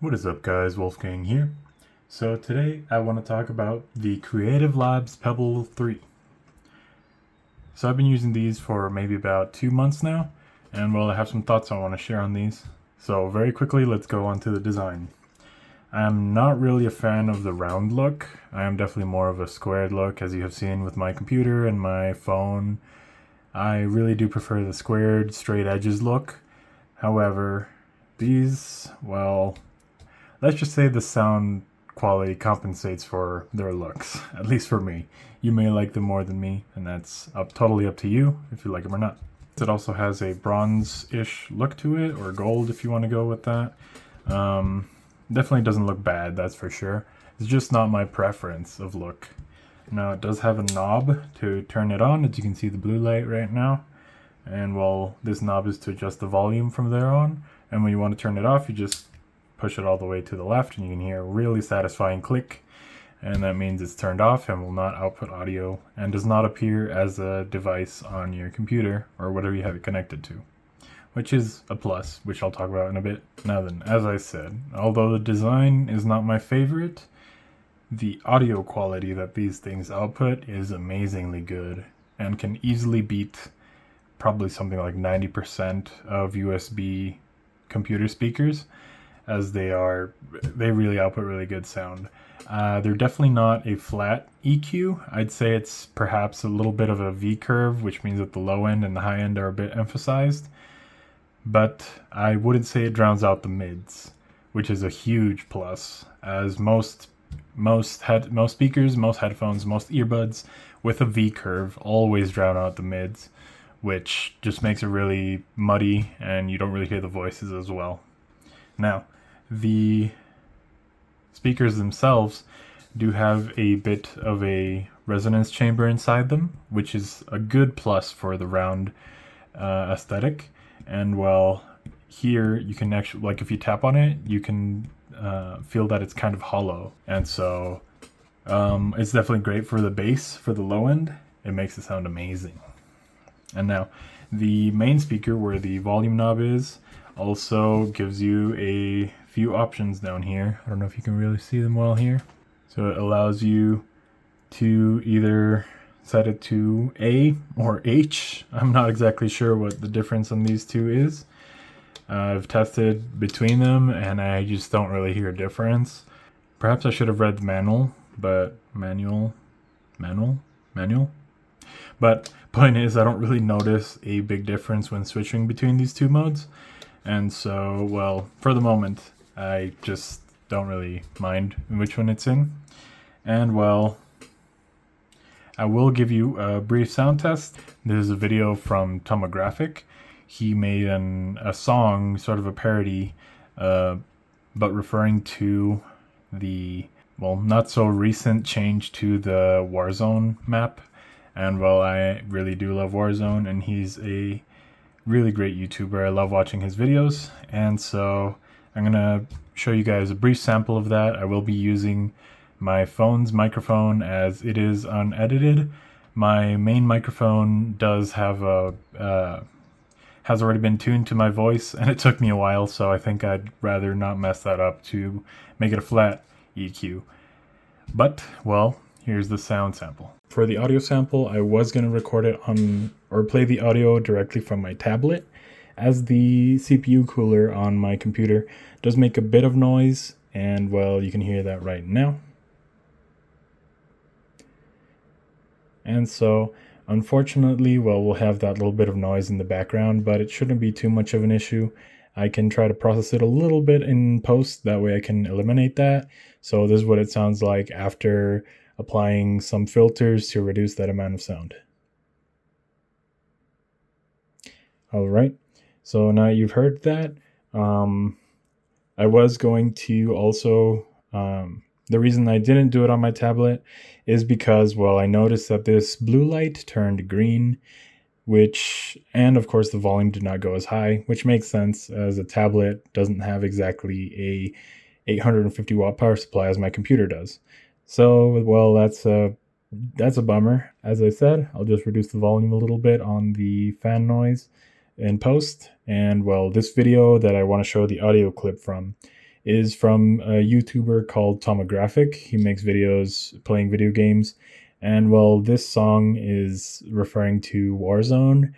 What is up guys, Wolfgang here. So today I want to talk about the Creative Labs Pebble 3. So I've been using these for maybe about 2 months now, and well, I have some thoughts I want to share on these. So very quickly, let's go on to the design. I'm not really a fan of the round look. I am definitely more of a squared look, as you have seen with my computer and my phone. I really do prefer the squared, straight edges look. However, these, well, let's just say the sound quality compensates for their looks, at least for me. You may like them more than me, and that's totally up to you if you like them or not. It also has a bronze-ish look to it, or gold if you want to go with that. Definitely doesn't look bad, that's for sure. It's just not my preference of look. Now it does have a knob to turn it on, as you can see the blue light right now. And well, this knob is to adjust the volume from there on. And when you want to turn it off, you just push it all the way to the left and you can hear a really satisfying click. And that means it's turned off and will not output audio and does not appear as a device on your computer or whatever you have it connected to, which is a plus, which I'll talk about in a bit. Now then, as I said, although the design is not my favorite, the audio quality that these things output is amazingly good and can easily beat probably something like 90% of USB computer speakers, as they really output really good sound. They're definitely not a flat EQ. I'd say it's perhaps a little bit of a V curve, which means that the low end and the high end are a bit emphasized. But I wouldn't say it drowns out the mids, which is a huge plus, as most speakers, most headphones, most earbuds with a V curve always drown out the mids, which just makes it really muddy and you don't really hear the voices as well. Now, the speakers themselves do have a bit of a resonance chamber inside them, which is a good plus for the round aesthetic. And well, here you can actually, like if you tap on it, you can feel that it's kind of hollow. And so it's definitely great for the bass, for the low end. It makes it sound amazing. And now, the main speaker where the volume knob is also gives you a few options down here. I don't know if you can really see them well here. So it allows you to either set it to A or H. I'm not exactly sure what the difference on these two is. I've tested between them and I just don't really hear a difference. Perhaps I should have read the manual, but manual. But point is, I don't really notice a big difference when switching between these two modes. And so, well, for the moment, I just don't really mind which one it's in. And well, I will give you a brief sound test. This is a video from Tomographic. He made a song, sort of a parody, but referring to the, well, not so recent change to the Warzone map. And well, I really do love Warzone, and he's a really great YouTuber. I love watching his videos, and so I'm gonna show you guys a brief sample of that. I will be using my phone's microphone as it is unedited. My main microphone does have has already been tuned to my voice, and it took me a while, so I think I'd rather not mess that up to make it a flat EQ. But, well, here's the sound sample. For the audio sample, I was going to record it on, or play the audio directly from my tablet, as the CPU cooler on my computer does make a bit of noise, and well, you can hear that right now. And so, unfortunately, well, we'll have that little bit of noise in the background, but it shouldn't be too much of an issue. I can try to process it a little bit in post, that way I can eliminate that. So this is what it sounds like after applying some filters to reduce that amount of sound. All right, so now you've heard that. I was going to also, the reason I didn't do it on my tablet is because, well, I noticed that this blue light turned green, and of course the volume did not go as high, which makes sense as a tablet doesn't have exactly a 850 watt power supply as my computer does. So, well, that's a bummer. As I said, I'll just reduce the volume a little bit on the fan noise in post. And well, this video that I want to show the audio clip from is from a YouTuber called Tomographic. He makes videos playing video games. And well, this song is referring to Warzone,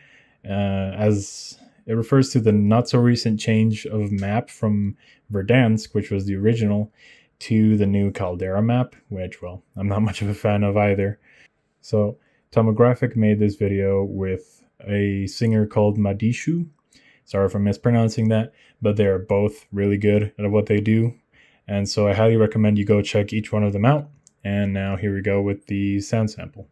as it refers to the not so recent change of map from Verdansk, which was the original, to the new Caldera map, which, well, I'm not much of a fan of either. So Tomographic made this video with a singer called Madishu. Sorry for mispronouncing that, but they're both really good at what they do. And so I highly recommend you go check each one of them out. And now here we go with the sound sample.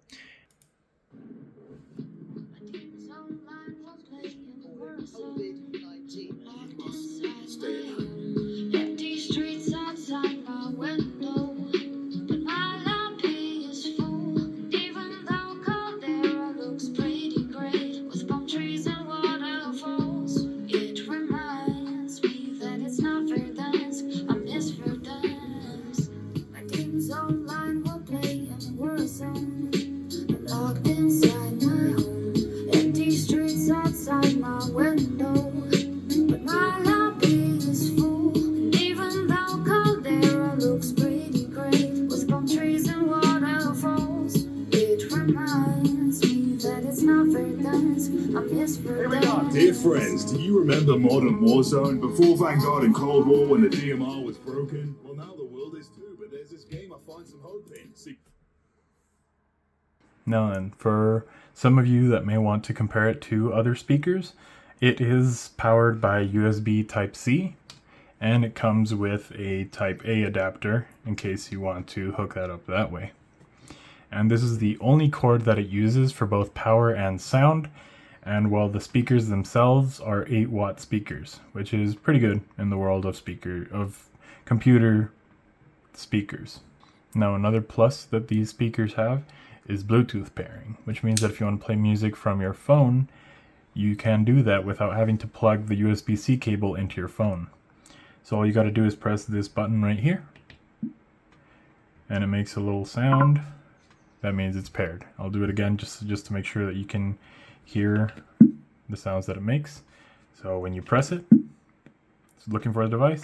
Dear friends, do you remember modern Warzone before Vanguard and Cold War when the DMR was broken? Well, now the world is too, but there's this game I find some hope in. See. Now then, for some of you that may want to compare it to other speakers, it is powered by USB Type-C, and it comes with a Type-A adapter in case you want to hook that up that way. And this is the only cord that it uses for both power and sound. And while the speakers themselves are 8-watt speakers, which is pretty good in the world of computer speakers. Now, another plus that these speakers have is Bluetooth pairing, which means that if you want to play music from your phone, you can do that without having to plug the USB-C cable into your phone. So all you got to do is press this button right here, and it makes a little sound. That means it's paired. I'll do it again just to make sure that you can hear the sounds that it makes. So when you press it, it's looking for the device,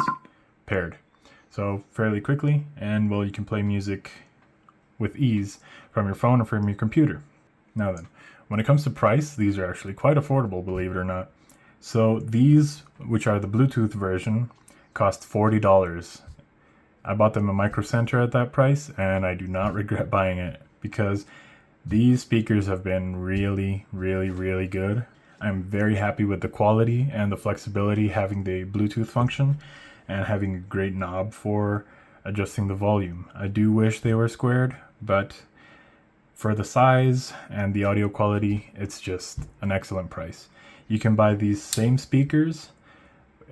paired. So fairly quickly, and well, you can play music with ease from your phone or from your computer. Now then, when it comes to price, these are actually quite affordable, believe it or not. So these, which are the Bluetooth version, cost $40. I bought them at Micro Center at that price, and I do not regret buying it because these speakers have been really, really, really good. I'm very happy with the quality and the flexibility, having the Bluetooth function and having a great knob for adjusting the volume. I do wish they were squared, but for the size and the audio quality, it's just an excellent price. You can buy these same speakers,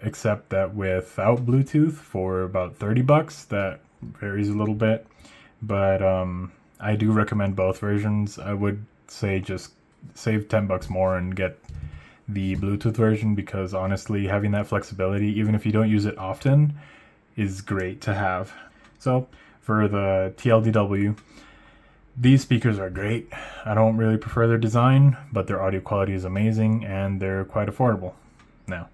except that without Bluetooth, for about $30. That varies a little bit, but I do recommend both versions. I would say just save $10 more and get the Bluetooth version, because honestly, having that flexibility, even if you don't use it often, is great to have. So for the TLDW, these speakers are great. I don't really prefer their design, but their audio quality is amazing and they're quite affordable. Now,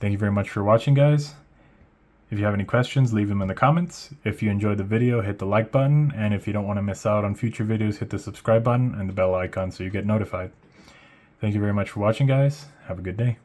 thank you very much for watching, guys. If you have any questions, leave them in the comments. If you enjoyed the video, hit the like button. And if you don't want to miss out on future videos, hit the subscribe button and the bell icon so you get notified. Thank you very much for watching, guys. Have a good day.